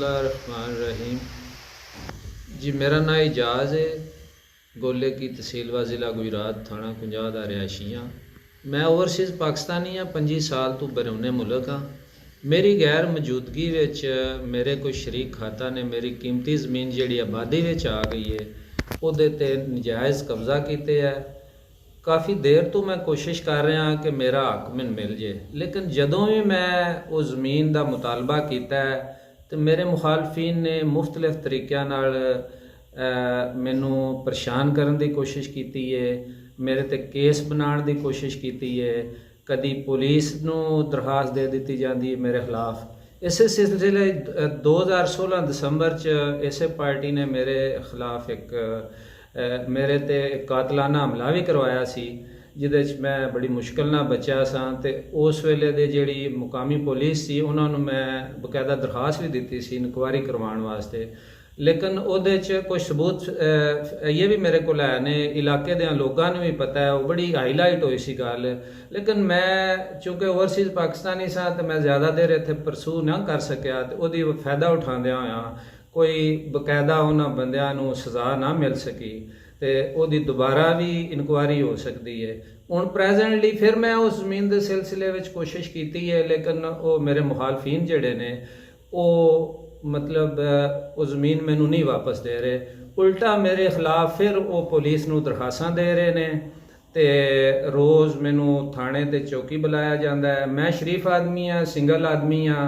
बिस्मिल्लाहिर्रहमानिर्रहीम। जी मेरा नाम एजाज़ है, गोले की तहसील व ज़िला गुजरात, थाना कुंजा दा रिहायशी हाँ। मैं ओवरसीज़ पाकिस्तानी हाँ, 25 साल तो बैरूने मुल्क हाँ। मेरी गैर मौजूदगी विच मेरे कोई शरीक खाता ने मेरी कीमती ज़मीन जिहड़ी आबादी विच आ गई है उहदे ते नजायज़ कब्ज़ा कीते है। काफ़ी देर तो मैं कोशिश कर रहा कि मेरा हक मैनूं मिल जाए, लेकिन जदों भी मैं वो ज़मीन का मुतालबा किया है तो मेरे मुखालफीन ने मुख्तलिफ तरीक़ों नाल मैनू परेशान करने की कोशिश की है, मेरे ते केस बनाने की कोशिश की है, कभी पुलिस नूं दरखास्त दे दी जाती है मेरे खिलाफ। इस सिलसिले 2016 दिसंबर च इस पार्टी ने मेरे खिलाफ एक मेरे ते कातलाना हमला भी करवाया सी, जिहदे च मैं बड़ी मुश्किल नाल बचा सां ते उस वेले दे जिहड़ी मुकामी पुलिस सी उन्हां नूं मैं बकायदा दरखास्त भी दी सी इनक्वायरी करवाउण वास्ते। लेकिन उहदे च कुछ सबूत ये भी मेरे को है ने, इलाके दे लोगों ने भी पता है, वो बड़ी हाईलाइट हुई सी गल। लेकिन मैं चूँकि ओवरसीज़ पाकिस्तानी सां तो मैं ज़्यादा देर इत्थे परसू ना कर सकिया, तो उहदी फायदा उठांदियां होया कोई बकायदा उन्हां बंदियां नूं सज़ा ना मिल सकी तो उहदी दोबारा भी इनक्वायरी हो सकती है। हुण प्रेजेंटली फिर मैं उस ज़मीन के सिलसिले में कोशिश की है, लेकिन वो मेरे मुखालफीन जिहड़े ने वो मतलब वो ज़मीन मैनू नहीं वापस दे रहे, उल्टा मेरे खिलाफ फिर वो पुलिस नूं दरखास्तां दे रहे ने ते रोज़ मैनू थाने ते चौकी बुलाया जाता है। मैं शरीफ आदमी हाँ, सिंगल आदमी हाँ,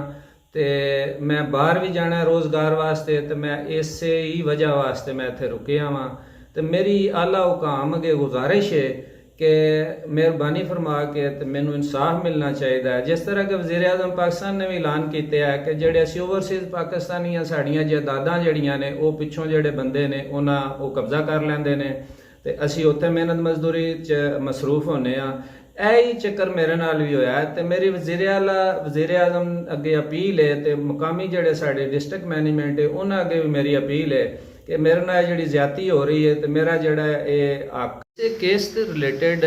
तो मैं बाहर भी जाना रोज़गार वास्ते, तो मैं इस ही वजह वास्ते मैं इत्थे रुकिया वां। तो मेरी आला हुकाम अगे गुजारिश है कि मेहरबानी फरमा के तो मैनू इंसाफ मिलना चाहिए। जिस तरह के वज़ीर आज़म पाकिस्तान ने भी ऐलान किया है कि जेडे असी ओवरसीज़ पाकिस्तानी हाँ, साड़ियाँ जायदादां जड़ियाँ ने वो पिछों जेडे बंदे ने उन्हां वो कब्जा कर लैंदे ने ते असी उत्थे मेहनत मजदूरी च मसरूफ होने हाँ। यही चक्कर मेरे नाल भी होया है। तो मेरी वज़ीर आज़म अगे अपील है तो मुकामी जेडे साडे डिस्ट्रिक्ट मैनेजमेंट है उन्हां अगे भी मेरी अपील है कि मेरे नाल जिहड़ी ज़्यादती हो रही है तो मेरा जिहड़ा ये हक केस से रिलेटेड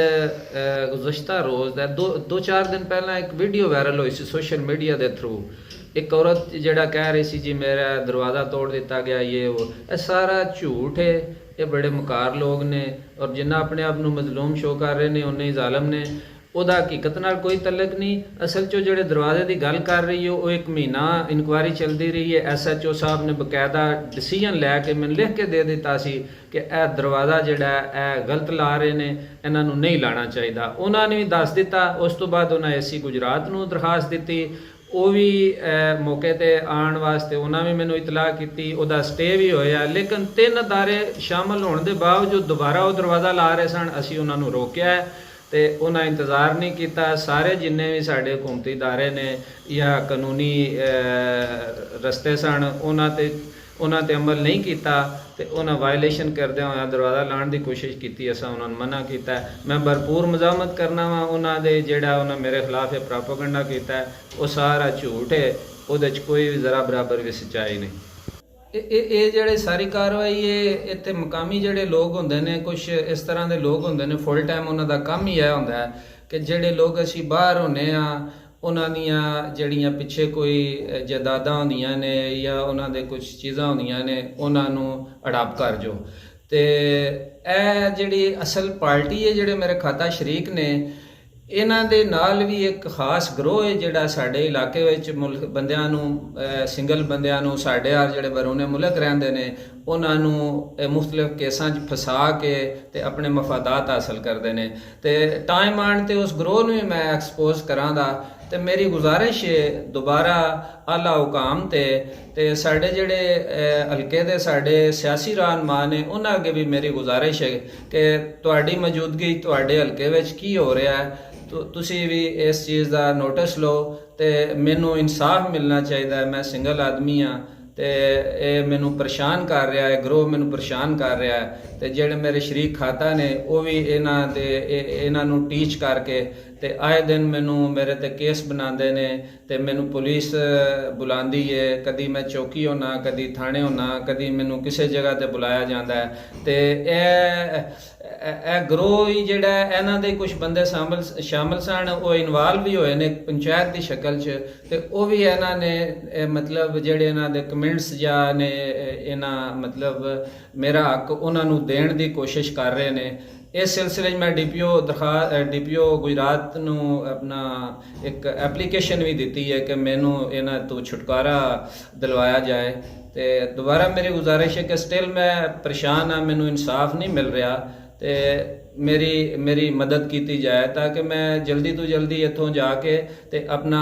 गुज़श्ता रोज़ दो चार दिन पहला एक वीडियो वायरल हुई सी सोशल मीडिया के थ्रू। एक औरत जिहड़ा कह रही सी जी मेरा दरवाज़ा तोड़ दिता गया, ये वो सारा झूठ है। ये बड़े मकार लोग ने और जिन्ना अपने आप नूं मजलूम शो कर रहे हैं उन्ने ही ज़ालम ने। उहदा हकीकत नाल कोई तल्लक नहीं। असल चो जिहड़े दरवाजे की गल कर रही है वो एक महीना इनक्वायरी चलती रही है। SHO साहब ने बकायदा डिसीजन लैके मैंने लिख के दे दिता सी कि यह दरवाज़ा जिहड़ा है गलत ला रहे हैं, इन्हां नूं नहीं लाना चाहिए। उन्होंने भी दस दिता। उस तो बाद उन्हें AC गुजरात नूं दरखास्त दी, वो भी मौके ते आने वास्ते उन्होंने भी मैनू इतलाह की, उहदा स्टे भी होया। लेकिन 3 अदारे शामिल होने के बावजूद दोबारा वो दरवाज़ा ला रहे सन। असी उन्होंने रोकया है तो उन्हें इंतज़ार नहीं किया। सारे जिन्ने भी साढ़े हुकूमती इदारे ने या कानूनी रस्ते सन उन्होंने ते अमल नहीं किया तो उन्हें वायलेशन करदे होया दरवाज़ा लाने की कोशिश की। असा उन्होंने मना किया। मैं भरपूर मजामत करना वा उन्होंने जिहड़ा उन्हें मेरे खिलाफ प्रोपेगेंडा किया है वो सारा झूठ है, उहदे च कोई भी ज़रा बराबर भी सच्चाई नहीं। ये जिहड़े सारी कार्रवाई है इत्थे मुकामी जिहड़े लोग होंदे ने, कुछ इस तरह के लोग होंदे ने फुल टाइम उन्हां दा काम ही यह होंदा है कि जिहड़े लोग असी बाहर होने हाँ उन्हां दियां जिहड़ियां पिछे कोई जायदादां होंदियां ने या उन्हां दे कुछ चीज़ां होंदियां ने उन्हां नूं हड़प कर जो। ते ए जिहड़ी असल पार्टी है जिहड़े मेरे खाता शरीक ने इन्हां दे नाल भी एक खास ग्रोह है जिहड़ा साडे इलाके विच मुल्क बंदियां नूं सिंगल बंदियां नूं साडे यार जिहड़े बैरूने मुल्क रहिंदे ने उन्हां नूं मुख्तलिफ केसां च फसा के ते अपने मफादात हासिल करदे ने। ते टाइम आण ते उस ग्रोह नूं मैं एक्सपोज करां दा ते मेरी गुजारिश है दोबारा आला हुकाम ते साडे जिहड़े हल्के दे साडे सियासी रहनुमा ने उन्हां अगे भी मेरी गुजारिश है कि तुहाडी मौजूदगी तुहाडे हल्के विच की हो रहा है तो तुसी भी इस चीज़ का नोटिस लो तो मैनू इंसाफ मिलना चाहिए। मैं सिंगल आदमी हाँ तो ये मैनू परेशान कर रहा है, ग्रोह मैनू परेशान कर रहा है। तो जेडे मेरे शरीक खाता ने वो भी इन्हां नूं टीच करके ਤੇ ਆਏ ਦਿਨ ਮੈਨੂੰ ਮੇਰੇ ਤੇ ਕੇਸ ਬਣਾਉਂਦੇ ਨੇ ਤੇ ਮੈਨੂੰ ਪੁਲਿਸ ਬੁਲਾਉਂਦੀ ਹੈ। ਕਦੀ ਮੈਂ ਚੌਕੀ ਹੋਣਾ, ਕਦੀ ਥਾਣੇ ਹੋਣਾ, ਕਦੀ ਮੈਨੂੰ ਕਿਸੇ ਜਗ੍ਹਾ ਤੇ ਬੁਲਾਇਆ ਜਾਂਦਾ ਹੈ। ਤੇ ਇਹ ਗਰੋਹ ਹੀ ਜਿਹੜਾ ਇਹਨਾਂ ਦੇ ਕੁਝ ਬੰਦੇ ਸ਼ਾਮਲ ਸਨ, ਉਹ ਇਨਵਾਲਵ ਵੀ ਹੋਏ ਨੇ ਪੰਚਾਇਤ ਦੀ ਸ਼ਕਲ 'ਚ। ਤੇ ਉਹ ਵੀ ਇਹਨਾਂ ਨੇ ਮਤਲਬ ਜਿਹੜੇ ਇਹਨਾਂ ਦੇ ਕਮੈਂਟਸ ਜਾਂ ਨੇ ਇਹਨਾਂ ਮਤਲਬ ਮੇਰਾ ਹੱਕ ਉਹਨਾਂ ਨੂੰ ਦੇਣ ਦੀ ਕੋਸ਼ਿਸ਼ ਕਰ ਰਹੇ ਨੇ। ਇਸ ਸਿਲਸਿਲੇ 'ਚ ਮੈਂ ਡੀਪੀਓ ਗੁਜਰਾਤ ਨੂੰ ਆਪਣਾ ਇੱਕ ਐਪਲੀਕੇਸ਼ਨ ਵੀ ਦਿੱਤੀ ਹੈ ਕਿ ਮੈਨੂੰ ਇਹਨਾਂ ਤੋਂ ਛੁਟਕਾਰਾ ਦਿਲਵਾਇਆ ਜਾਏ। ਤੇ ਦੁਬਾਰਾ ਮੇਰੀ ਗੁਜ਼ਾਰਿਸ਼ ਹੈ ਕਿ ਸਟਿਲ ਮੈਂ ਪਰੇਸ਼ਾਨ ਹਾਂ, ਮੈਨੂੰ ਇਨਸਾਫ ਨਹੀਂ ਮਿਲ ਰਿਹਾ ਤੇ ਮੇਰੀ ਮਦਦ ਕੀਤੀ ਜਾਏ ਤਾਂ ਕਿ ਮੈਂ ਜਲਦੀ ਤੋਂ ਜਲਦੀ ਇੱਥੋਂ ਜਾ ਕੇ ਤੇ ਆਪਣਾ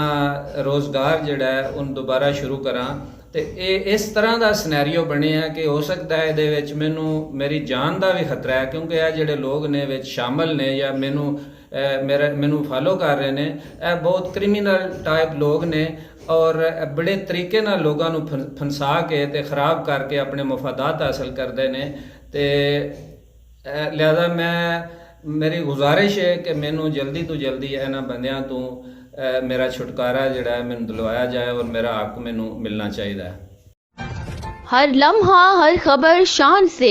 ਰੋਜ਼ਗਾਰ ਜਿਹੜਾ ਹੈ ਉਹਨੂੰ ਦੁਬਾਰਾ ਸ਼ੁਰੂ ਕਰਾਂ। ਤੇ ਇਹ ਇਸ ਤਰ੍ਹਾਂ ਦਾ ਸਿਨੈਰੀਓ ਬਣਿਆ ਕਿ ਹੋ ਸਕਦਾ ਹੈ ਇਹਦੇ ਵਿੱਚ ਮੇਰੀ ਜਾਨ ਦਾ ਵੀ ਖਤਰਾ ਹੈ, ਕਿਉਂਕਿ ਇਹ ਜਿਹੜੇ ਲੋਕ ਨੇ ਵਿੱਚ ਸ਼ਾਮਲ ਨੇ ਜਾਂ ਮੈਨੂੰ ਫਾਲੋ ਕਰ ਰਹੇ ਨੇ, ਇਹ ਬਹੁਤ ਕ੍ਰਿਮੀਨਲ ਟਾਈਪ ਲੋਕ ਨੇ ਔਰ ਬੜੇ ਤਰੀਕੇ ਨਾਲ ਲੋਕਾਂ ਨੂੰ ਫੰਸਾ ਕੇ ਤੇ ਖਰਾਬ ਕਰਕੇ ਆਪਣੇ ਮਫਾਦਾਤ ਹਾਸਲ ਕਰਦੇ ਨੇ। ਤੇ ਲਿਹਾਜ਼ਾ ਮੇਰੀ ਗੁਜ਼ਾਰਿਸ਼ ਹੈ ਕਿ ਮੈਨੂੰ ਜਲਦੀ ਤੋਂ ਜਲਦੀ ਇਹਨਾਂ ਬੰਦਿਆਂ ਤੋਂ ਮੇਰਾ ਛੁਟਕਾਰਾ ਜਿਹੜਾ ਹੈ ਮੈਨੂੰ ਦਿਲਵਾਇਆ ਜਾਏ और मेरा हक ਮੈਨੂੰ ਮਿਲਣਾ ਚਾਹੀਦਾ है। हर लम्हा हर खबर शान से